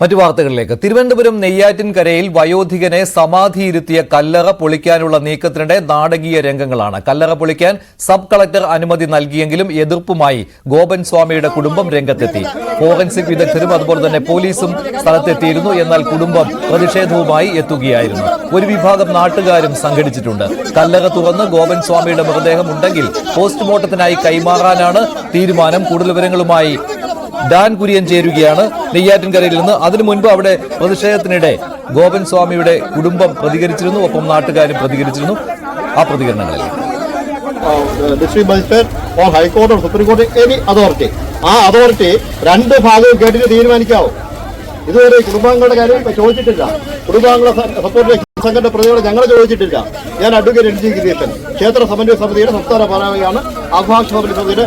മറ്റു വാർത്തകളിലേക്ക്. തിരുവനന്തപുരം നെയ്യാറ്റിൻകരയിൽ വയോധികനെ സമാധിയിരുത്തിയ കല്ലറ പൊളിക്കാനുള്ള നീക്കത്തിനിടെ നാടകീയ രംഗങ്ങളാണ്. കല്ലറ പൊളിക്കാൻ സബ് കളക്ടർ അനുമതി നൽകിയെങ്കിലും എതിർപ്പുമായി ഗോപൻ സ്വാമിയുടെ കുടുംബം രംഗത്തെത്തി. ഫോറൻസിക് വിദഗ്ധരും അതുപോലെ തന്നെ പോലീസും സ്ഥലത്തെത്തിയിരുന്നു. എന്നാൽ കുടുംബം പ്രതിഷേധവുമായി എത്തുകയായിരുന്നു. ഒരു വിഭാഗം നാട്ടുകാരും സംഘടിച്ചിട്ടുണ്ട്. കല്ലറ തുറന്ന് ഗോപൻ സ്വാമിയുടെ മൃതദേഹം ഉണ്ടെങ്കിൽ പോസ്റ്റ്മോർട്ടത്തിനായി കൈമാറാനാണ് തീരുമാനം. കൂടുതൽ വിവരങ്ങളുമായി ഡാൻ കുര്യൻ ചേരുകയാണ് നെയ്യാറ്റിൻകരയിൽ നിന്ന്. അതിനു മുൻപ് അവിടെ പ്രതിഷേധത്തിനിടെ ഗോപൻ സ്വാമിയുടെ കുടുംബം പ്രതികരിച്ചിരുന്നു, ഒപ്പം നാട്ടുകാരും പ്രതികരിച്ചിരുന്നു. ആ പ്രതികരണങ്ങളിൽ ഡിസ്ട്രിക്ട് മജിസ്ട്രേറ്റ് ഓർ ഹൈക്കോടതി ഓർ സുപ്രീം കോടതി എനി അതോറിറ്റി, ആ അതോറിറ്റി രണ്ട് ഭാഗവും കേട്ടിട്ട് തീരുമാനിക്കാവൂ. ഇതുവരെ കുടുംബാംഗങ്ങളുടെ കാര്യം ചോദിച്ചിട്ടില്ല. കുടുംബാംഗങ്ങളെ സപ്പോർട്ട് സംഘടന പ്രതികളെ ഞങ്ങൾ ചോദിച്ചിട്ടില്ല. ഞാൻ അഡ്വക്കേറ്റ് എൻ ജി ഗിരീശൻ, ക്ഷേത്ര സമന്വയ സമിതിയുടെ സംസ്ഥാന ഭാരവാഹിയാണ്, ആഘോഷ സമിതിയുടെ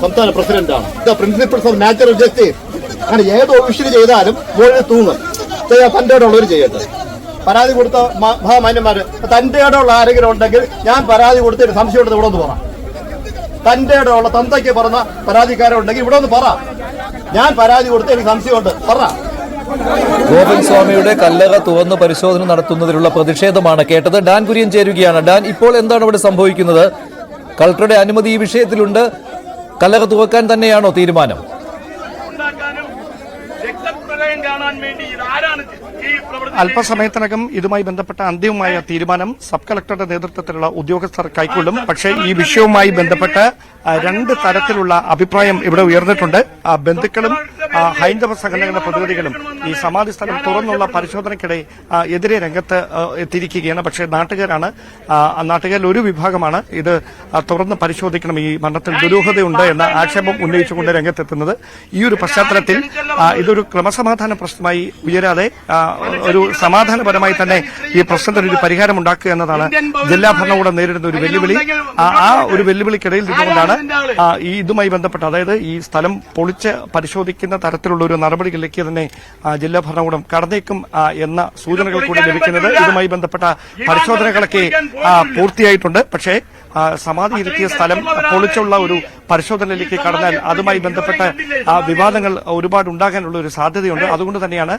സംസ്ഥാന പ്രസിഡന്റാണ്. The principles of natural justice. അങ്ങനെ ഏത് ഓഫീഷ്യൽ ചെയ്താലും മുകളിൽ തൂങ്ങും. തന്റെ ഉള്ളവർ ചെയ്യട്ടെ. പരാതി കൊടുത്ത മഹാമാന്യന്മാര് തന്റെ ഇടമുള്ള ആരെങ്കിലും ഉണ്ടെങ്കിൽ ഞാൻ പരാതി കൊടുത്തിട്ട് സംശയം എടുത്ത് ഇവിടെ ഒന്ന് പറ. തന്റെ ഇടമുള്ള തന്തയ്ക്ക് പറഞ്ഞ പരാതിക്കാരുണ്ടെങ്കിൽ ഇവിടെ ഒന്ന് പറ. ഞാൻ പരാതി കൊടുത്ത് എനിക്ക് സംശയമുണ്ട് പറ. ഗോപൻ സ്വാമിയുടെ കല്ലറ തുറന്ന് പരിശോധന നടത്തുന്നതിലുള്ള പ്രതിഷേധമാണ് കേട്ടത്. ഡാൻ കുര്യൻ ചേരുകയാണ്. ഡാൻ, ഇപ്പോൾ എന്താണ് ഇവിടെ സംഭവിക്കുന്നത്? കളക്ടറുടെ അനുമതി ഈ വിഷയത്തിലുണ്ട്. കല്ലറ തുറക്കാൻ തന്നെയാണോ തീരുമാനം? അല്പസമയത്തിനകം ഇതുമായി ബന്ധപ്പെട്ട അന്തിമമായ തീരുമാനം സബ് കളക്ടറുടെ നേതൃത്വത്തിലുള്ള ഉദ്യോഗസ്ഥർ കൈക്കൊള്ളും. പക്ഷേ ഈ വിഷയവുമായി ബന്ധപ്പെട്ട് രണ്ട് തരത്തിലുള്ള അഭിപ്രായം ഇവിടെ ഉയർന്നിട്ടുണ്ട്. ബന്ധുക്കളും ഹൈന്ദവ സംഘടനകളുടെ പ്രതിനിധികളും ഈ സമാധി സ്ഥലം തുറന്നുള്ള പരിശോധനയ്ക്കിടെ എതിരെ രംഗത്ത് എത്തിയിരിക്കുകയാണ്. പക്ഷേ നാട്ടുകാരിൽ ഒരു വിഭാഗമാണ് ഇത് തുറന്ന് പരിശോധിക്കണം, ഈ മരണത്തിൽ ദുരൂഹതയുണ്ട് എന്ന ആക്ഷേപം ഉന്നയിച്ചുകൊണ്ട് രംഗത്തെത്തുന്നത്. ഈ ഒരു പശ്ചാത്തലത്തിൽ ഇതൊരു ക്രമസമാധാന പ്രശ്നമായി ഉയരാതെ ഒരു സമാധാനപരമായി തന്നെ ഈ പ്രശ്നത്തിനൊരു പരിഹാരം ഉണ്ടാക്കുക എന്നതാണ് ജില്ലാ ഭരണകൂടം നേരിടുന്ന ഒരു വെല്ലുവിളി. ആ ഒരു വെല്ലുവിളിക്കിടയിൽ നിന്നുകൊണ്ടാണ് ഈ ഇതുമായി ബന്ധപ്പെട്ട്, അതായത് ഈ സ്ഥലം പൊളിച്ച് പരിശോധിക്കുന്ന തരത്തിലുള്ള ഒരു നടപടികളിലേക്ക് തന്നെ ജില്ലാ ഭരണകൂടം കടന്നേക്കും എന്ന സൂചനകൾ കൂടി ലഭിക്കുന്നത്. ഇതുമായി ബന്ധപ്പെട്ട പരിശോധനകളൊക്കെ പൂർത്തിയായിട്ടുണ്ട്. പക്ഷേ സമാധി ഇരുത്തിയ സ്ഥലം പൊളിച്ചുള്ള ഒരു പരിശോധനയിലേക്ക് കടന്നാൽ അതുമായി ബന്ധപ്പെട്ട വിവാദങ്ങൾ ഒരുപാട് ഉണ്ടാകാനുള്ള ഒരു സാധ്യതയുണ്ട്. അതുകൊണ്ട് തന്നെയാണ്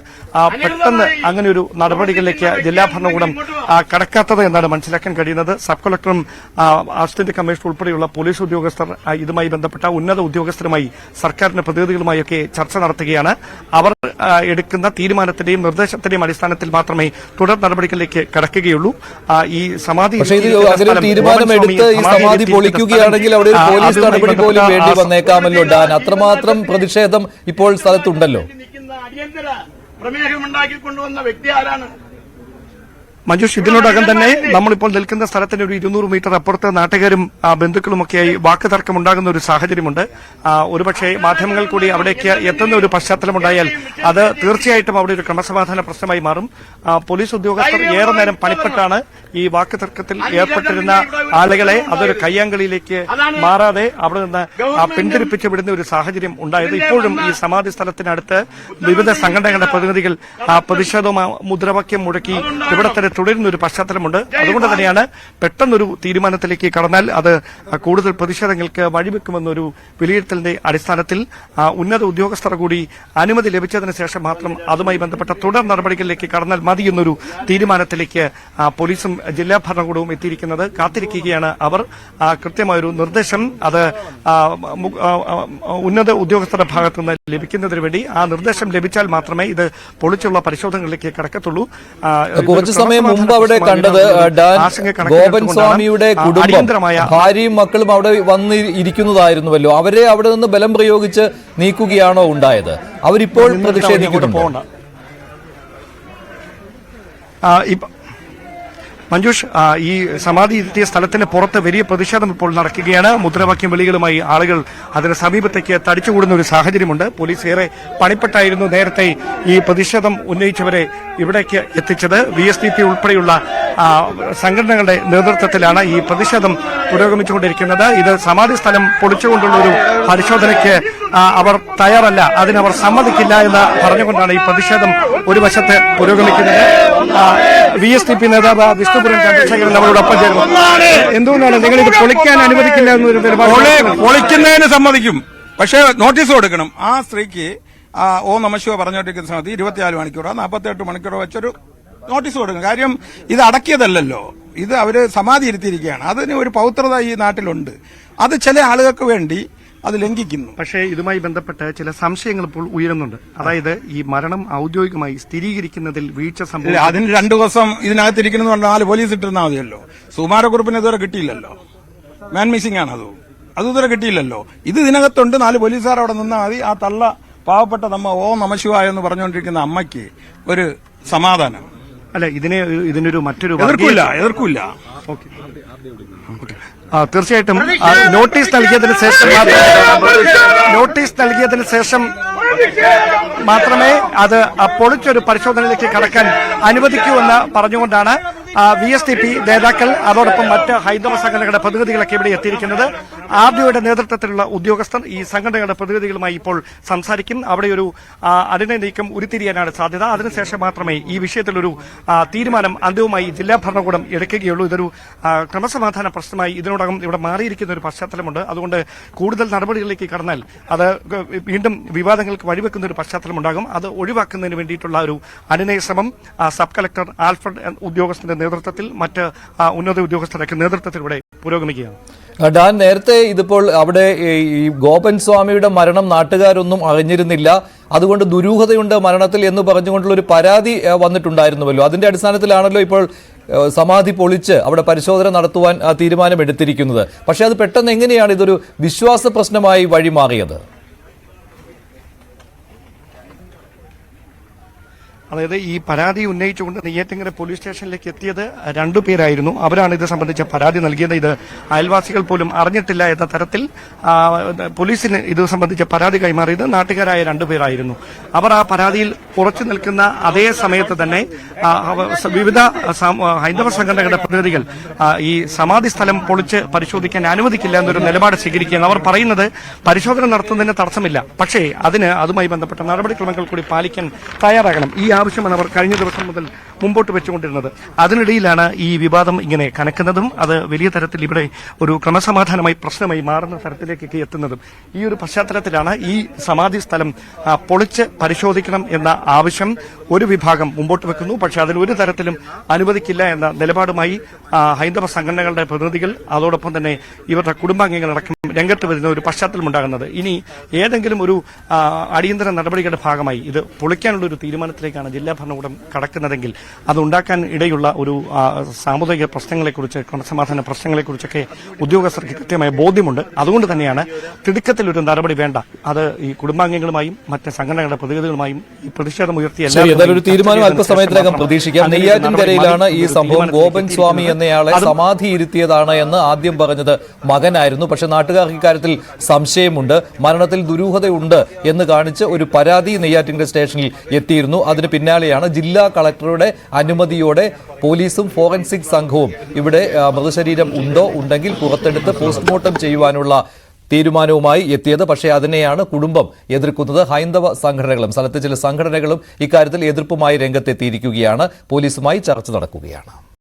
പെട്ടെന്ന് അങ്ങനെ ഒരു നടപടികളിലേക്ക് ജില്ലാ ഭരണകൂടം കടക്കാത്തത് എന്നാണ് മനസ്സിലാക്കാൻ കഴിയുന്നത്. സബ് കളക്ടറും അസിസ്റ്റന്റ് കമ്മീഷണർ ഉൾപ്പെടെയുള്ള പോലീസ് ഉദ്യോഗസ്ഥർ ഇതുമായി ബന്ധപ്പെട്ട ഉന്നത ഉദ്യോഗസ്ഥരുമായി സർക്കാരിന്റെ പ്രതിനിധികളുമായൊക്കെ ചർച്ച നടത്തുകയാണ്. അവർ എടുക്കുന്ന തീരുമാനത്തിന്റെയും നിർദ്ദേശത്തിന്റെയും അടിസ്ഥാനത്തിൽ മാത്രമേ തുടർ നടപടികളിലേക്ക് കടക്കുകയുള്ളൂ. ഈ സമാധി പൊളിക്കുകയാണെങ്കിൽ അവിടെ ഒരു പോലീസ് നടപടി പോലും വേണ്ടി വന്നേക്കാമല്ലോ. ഡാൻ, അത്രമാത്രം പ്രതിഷേധം ഇപ്പോൾ സ്ഥലത്തുണ്ടല്ലോ. പ്രമേഹമുണ്ടാക്കിക്കൊണ്ടുവന്ന വ്യക്തി ആരാണ്? മഞ്ജുഷ്, ഇതിനോടകം തന്നെ നമ്മളിപ്പോൾ നിൽക്കുന്ന സ്ഥലത്തിന് ഒരു 200 മീറ്റർ അപ്പുറത്ത് നാട്ടുകാരും ബന്ധുക്കളുമൊക്കെയായി വാക്കുതർക്കം ഉണ്ടാകുന്ന ഒരു സാഹചര്യമുണ്ട്. ഒരുപക്ഷെ മാധ്യമങ്ങൾ കൂടി അവിടേക്ക് എത്തുന്ന ഒരു പശ്ചാത്തലമുണ്ടായാൽ അത് തീർച്ചയായിട്ടും അവിടെ ഒരു ക്രമസമാധാന പ്രശ്നമായി മാറും. പോലീസ് ഉദ്യോഗസ്ഥർ ഏറെ നേരം പണിപ്പെട്ടാണ് ഈ വാക്കുതർക്കത്തിൽ ഏർപ്പെട്ടിരുന്ന ആളുകളെ അതൊരു കയ്യാങ്കളിയിലേക്ക് മാറാതെ അവിടെ നിന്ന് പിന്തിരിപ്പിച്ചു വിടുന്ന ഒരു സാഹചര്യം ഉണ്ടായത്. ഇപ്പോഴും ഈ സമാധി സ്ഥലത്തിനടുത്ത് വിവിധ സംഘടനകളുടെ പ്രതിനിധികൾ പ്രതിഷേധവും മുദ്രാവാക്യം മുഴക്കി ഇവിടെ തന്നെ തുടരുന്ന ഒരു പശ്ചാത്തലമുണ്ട്. അതുകൊണ്ട് തന്നെയാണ് പെട്ടെന്നൊരു തീരുമാനത്തിലേക്ക് കടന്നാൽ അത് കൂടുതൽ പ്രതിഷേധങ്ങൾക്ക് വഴിവെക്കുമെന്നൊരു വിലയിരുത്തലിന്റെ അടിസ്ഥാനത്തിൽ ഉന്നത ഉദ്യോഗസ്ഥർ കൂടി അനുമതി ലഭിച്ചതിന് ശേഷം മാത്രം അതുമായി ബന്ധപ്പെട്ട തുടർ നടപടികളിലേക്ക് കടന്നാൽ മതി എന്നൊരു തീരുമാനത്തിലേക്ക് പോലീസും ജില്ലാ ഭരണകൂടവും എത്തിയിരിക്കുന്നത്. കാത്തിരിക്കുകയാണ് അവർ. കൃത്യമായൊരു നിർദ്ദേശം അത് ഉന്നത ഉദ്യോഗസ്ഥരുടെ ഭാഗത്തുനിന്ന് ലഭിക്കുന്നതിന് വേണ്ടി ആ നിർദ്ദേശം ലഭിച്ചാൽ മാത്രമേ ഇത് പൊളിച്ചുള്ള പരിശോധനകളിലേക്ക് കടക്കത്തുള്ളൂ. കുറച്ചു സമയം മുമ്പ് അവിടെ കണ്ടത് ഗോപൻ സ്വാമിയുടെ കുടുംബം, ഭാര്യയും മക്കളും അവിടെ വന്ന് ഇരിക്കുന്നതായിരുന്നുവല്ലോ. അവരെ അവിടെ നിന്ന് ബലം പ്രയോഗിച്ച് നീക്കുകയാണോ ഉണ്ടായത്? അവരിപ്പോൾ പ്രതിഷേധിക്കുന്നുണ്ടോ? മഞ്ജുഷ്, ഈ സമാധി ഇരുത്തിയ സ്ഥലത്തിന് പുറത്ത് വലിയ പ്രതിഷേധം ഇപ്പോൾ നടക്കുകയാണ്. മുദ്രാവാക്യം വിളികളുമായി ആളുകൾ അതിന് സമീപത്തേക്ക് തടിച്ചുകൂടുന്ന ഒരു സാഹചര്യമുണ്ട്. പോലീസ് ഏറെ പണിപ്പെട്ടായിരുന്നു നേരത്തെ ഈ പ്രതിഷേധം ഉന്നയിച്ചവരെ ഇവിടേക്ക് എത്തിച്ചത്. VSDP ഉൾപ്പെടെയുള്ള സംഘടനകളുടെ നേതൃത്വത്തിലാണ് ഈ പ്രതിഷേധം പുരോഗമിച്ചുകൊണ്ടിരിക്കുന്നത്. ഇത് സമാധി സ്ഥലം പൊളിച്ചുകൊണ്ടുള്ള ഒരു പരിശോധനയ്ക്ക് അവർ തയ്യാറല്ല, അതിനവർ സമ്മതിക്കില്ല എന്ന് പറഞ്ഞുകൊണ്ടാണ് ഈ പ്രതിഷേധം ഒരു വശത്ത് പുരോഗമിക്കുന്നത്. VSDP നേതാവ് വിഷ്ണുപുരം ചന്ദ്രശേഖരൻ നമ്മളോടൊപ്പം ചേർന്നു. എന്തുകൊണ്ടാണ് നിങ്ങൾ ഇത് പൊളിക്കാൻ അനുവദിക്കില്ല എന്നൊരു നിലപാട്? പൊളിക്കുന്നതിന് സമ്മതിക്കും, പക്ഷേ നോട്ടീസ് കൊടുക്കണം. ആ സ്ത്രീക്ക് ഓ നമശിവ പറഞ്ഞുകൊണ്ടിരിക്കുന്ന സമയത്ത് 24 മണിക്കൂറോ 48 മണിക്കൂറോ വെച്ചൊരു നോട്ടീസ് കൊടുക്കും. കാര്യം ഇത് അടക്കിയതല്ലല്ലോ, ഇത് അവര് സമാധി ഇരുത്തിയിരിക്കുകയാണ്. അതിന് ഒരു പൗത്രത ഈ നാട്ടിലുണ്ട്. അത് ചില ആളുകൾക്ക് വേണ്ടി അത് ലംഘിക്കുന്നു. പക്ഷേ ഇതുമായി ബന്ധപ്പെട്ട് ചില സംശയങ്ങൾ ഇപ്പോൾ ഉയരുന്നുണ്ട്. അതായത് ഈ മരണം ഔദ്യോഗികമായി സ്ഥിരീകരിക്കുന്നതിൽ വീഴ്ച സംഭവിച്ചു. അതിന് 2 ദിവസം ഇതിനകത്തിരിക്കുന്നത് കൊണ്ട് 4 പോലീസ് ഇട്ടിരുന്നാൽ മതിയല്ലോ. സുകുമാരക്കുറുപ്പിന് ഇതുവരെ കിട്ടിയില്ലല്ലോ. മാൻ മിസ്സിംഗ് ആണ് അത് ഇതുവരെ കിട്ടിയില്ലല്ലോ. ഇത് ഇതിനകത്തുണ്ട്. 4 പോലീസുകാർ അവിടെ നിന്നാൽ മതി. ആ തള്ള പാവപ്പെട്ട നമ്മ ഓ നമശിവായ എന്ന് പറഞ്ഞുകൊണ്ടിരിക്കുന്ന അമ്മയ്ക്ക് ഒരു സമാധാനം. അല്ല, ഇതിനൊരു മറ്റൊരു എതിർക്കില്ല. തീർച്ചയായിട്ടും നോട്ടീസ് നൽകിയതിന് ശേഷം മാത്രമേ അത് പൊളിച്ചൊരു പരിശോധനയിലേക്ക് കടക്കാൻ അനുവദിക്കൂ എന്ന് പറഞ്ഞുകൊണ്ടാണ് VSDP നേതാക്കൾ അതോടൊപ്പം മറ്റ് ഹൈന്ദവ സംഘടനകളുടെ പ്രതിനിധികളൊക്കെ ഇവിടെ എത്തിയിരിക്കുന്നത്. RDOയുടെ നേതൃത്വത്തിലുള്ള ഉദ്യോഗസ്ഥർ ഈ സംഘടനകളുടെ പ്രതിനിധികളുമായി ഇപ്പോൾ സംസാരിക്കും. അവിടെ ഒരു അതിനെ നീക്കം ഉരുത്തിരിയാനാണ് സാധ്യത. അതിനുശേഷം മാത്രമേ ഈ വിഷയത്തിലൊരു തീരുമാനം അന്തിമമായി ജില്ലാ ഭരണകൂടം എടുക്കുകയുള്ളൂ. ഇതൊരു ക്രമസമാധാന പ്രശ്നമായി ഇതിനോടകം ഇവിടെ മാറിയിരിക്കുന്ന ഒരു പശ്ചാത്തലമുണ്ട്. അതുകൊണ്ട് കൂടുതൽ നടപടികളിലേക്ക് കടന്നാൽ അത് വീണ്ടും വിവാദങ്ങൾക്ക് വഴിവെക്കുന്ന ഒരു പശ്ചാത്തലമുണ്ടാകും. അത് ഒഴിവാക്കുന്നതിന് വേണ്ടിയിട്ടുള്ള ഒരു അനുനയ ശ്രമം സബ് കളക്ടർ ആൽഫ്രഡ് ഉദ്യോഗസ്ഥന്റെ നേതൃത്വത്തിൽ മറ്റ് ഉന്നത ഉദ്യോഗസ്ഥരുടെ നേതൃത്വത്തിൽ ഇവിടെ പുരോഗമിക്കുകയാണ്. ഡാൻ, നേരത്തെ ഇതിപ്പോൾ അവിടെ ഈ ഗോപൻ സ്വാമിയുടെ മരണം നാട്ടുകാരൊന്നും അറിഞ്ഞിരുന്നില്ല, അതുകൊണ്ട് ദുരൂഹതയുണ്ട് മരണത്തിൽ എന്ന് പറഞ്ഞുകൊണ്ടുള്ള ഒരു പരാതി വന്നിട്ടുണ്ടായിരുന്നുവല്ലോ. അതിന്റെ അടിസ്ഥാനത്തിലാണല്ലോ ഇപ്പോൾ സമാധി പൊളിച്ച് അവിടെ പരിശോധന നടത്തുവാൻ തീരുമാനമെടുത്തിരിക്കുന്നത്. പക്ഷെ അത് പെട്ടെന്ന് എങ്ങനെയാണ് ഇതൊരു വിശ്വാസ പ്രശ്നമായി വഴിമാറിയത്? അതായത് ഈ പരാതി ഉന്നയിച്ചുകൊണ്ട് നെയ്യാറ്റിൻകര പോലീസ് സ്റ്റേഷനിലേക്ക് എത്തിയത് 2 പേരായിരുന്നു. അവരാണ് ഇത് സംബന്ധിച്ച പരാതി നൽകിയത്. ഇത് അയൽവാസികൾ പോലും അറിഞ്ഞിട്ടില്ല എന്ന തരത്തിൽ പോലീസിന് ഇത് സംബന്ധിച്ച പരാതി കൈമാറിയത് നാട്ടുകാരായ 2 പേരായിരുന്നു. അവർ ആ പരാതിയിൽ ഉറച്ചു നിൽക്കുന്ന അതേ സമയത്ത് തന്നെ വിവിധ ഹൈന്ദവ സംഘടനകളുടെ പ്രതിനിധികൾ ഈ സമാധി സ്ഥലം പൊളിച്ച് പരിശോധിക്കാൻ അനുവദിക്കില്ല എന്നൊരു നിലപാട് സ്വീകരിക്കുകയാണ്. അവർ പറയുന്നത് പരിശോധന നടത്തുന്നതിന് തടസ്സമില്ല, പക്ഷേ അതുമായി ബന്ധപ്പെട്ട നടപടിക്രമങ്ങൾ കൂടി പാലിക്കാൻ തയ്യാറാകണം. ഈ ആവശ്യമാണ് അവർ കഴിഞ്ഞ ദിവസം മുതൽ മുമ്പോട്ട് വെച്ചുകൊണ്ടിരുന്നത്. അതിനിടയിലാണ് ഈ വിവാദം ഇങ്ങനെ കനക്കുന്നതും അത് വലിയ തരത്തിൽ ഇവിടെ ഒരു ക്രമസമാധാനമായി പ്രശ്നമായി മാറുന്ന തരത്തിലേക്കൊക്കെ എത്തുന്നതും. ഈ ഒരു പശ്ചാത്തലത്തിലാണ് ഈ സമാധി സ്ഥലം പൊളിച്ച് പരിശോധിക്കണം എന്ന ആവശ്യം ഒരു വിഭാഗം മുമ്പോട്ട് വെക്കുന്നു. പക്ഷെ അതിൽ ഒരു തരത്തിലും അനുവദിക്കില്ല എന്ന നിലപാടുമായി ഹൈന്ദവ സംഘടനകളുടെ പ്രതിനിധികൾ അതോടൊപ്പം തന്നെ ഇവരുടെ കുടുംബാംഗങ്ങളടക്കം രംഗത്ത് വരുന്ന ഒരു പശ്ചാത്തലമുണ്ടാകുന്നത്. ഇനി ഏതെങ്കിലും ഒരു അടിയന്തര നടപടികളുടെ ഭാഗമായി ഇത് പൊളിക്കാനുള്ള ഒരു തീരുമാനത്തിലേക്കാണ് ജില്ലാ ഭരണകൂടം കടക്കുന്നതെങ്കിൽ അതുണ്ടാക്കാൻ ഇടയുള്ള ഒരു സാമുദായിക പ്രശ്നങ്ങളെക്കുറിച്ച് ക്രമസമാധാന പ്രശ്നങ്ങളെക്കുറിച്ചൊക്കെ ഉദ്യോഗസ്ഥർക്ക് കൃത്യമായ ബോധ്യമുണ്ട്. അതുകൊണ്ട് തന്നെയാണ് തിടുക്കത്തിൽ ഒരു നടപടി വേണ്ട, അത് ഈ കുടുംബാംഗങ്ങളുമായും മറ്റ് സംഘടനകളുടെ പ്രതിനിധികളുമായും ഈ പ്രതിഷേധം ഉയർത്തിയ ഒരു തീരുമാനം അല്പസമയത്തിനകം പ്രതീക്ഷിക്കാം. നെയ്യാറ്റിൻകരയിലാണ് ഈ സംഭവം. ഗോപൻ സ്വാമി എന്നയാളെ സമാധി ഇരുത്തിയതാണ് എന്ന് ആദ്യം പറഞ്ഞത് മകനായിരുന്നു. പക്ഷെ നാട്ടുകാർക്ക് ഇക്കാര്യത്തിൽ സംശയമുണ്ട്. മരണത്തിൽ ദുരൂഹതയുണ്ട് എന്ന് കാണിച്ച് ഒരു പരാതി നെയ്യാറ്റിൻകര സ്റ്റേഷനിൽ എത്തിയിരുന്നു. അതിന് പിന്നാലെയാണ് ജില്ലാ കളക്ടറുടെ അനുമതിയോടെ പോലീസും ഫോറൻസിക് സംഘവും ഇവിടെ മൃതശരീരം ഉണ്ടെങ്കിൽ പുറത്തെടുത്ത് പോസ്റ്റ്മോർട്ടം ചെയ്യുവാനുള്ള തീരുമാനവുമായി എത്തിയത്. പക്ഷേ അതിനെയാണ് കുടുംബം എതിർക്കുന്നത്. ഹൈന്ദവ സംഘടനകളും സ്ഥലത്തെ ചില സംഘടനകളും ഇക്കാര്യത്തിൽ എതിർപ്പുമായി രംഗത്തെത്തിയിരിക്കുകയാണ്. പോലീസുമായി ചർച്ച നടക്കുകയാണ്.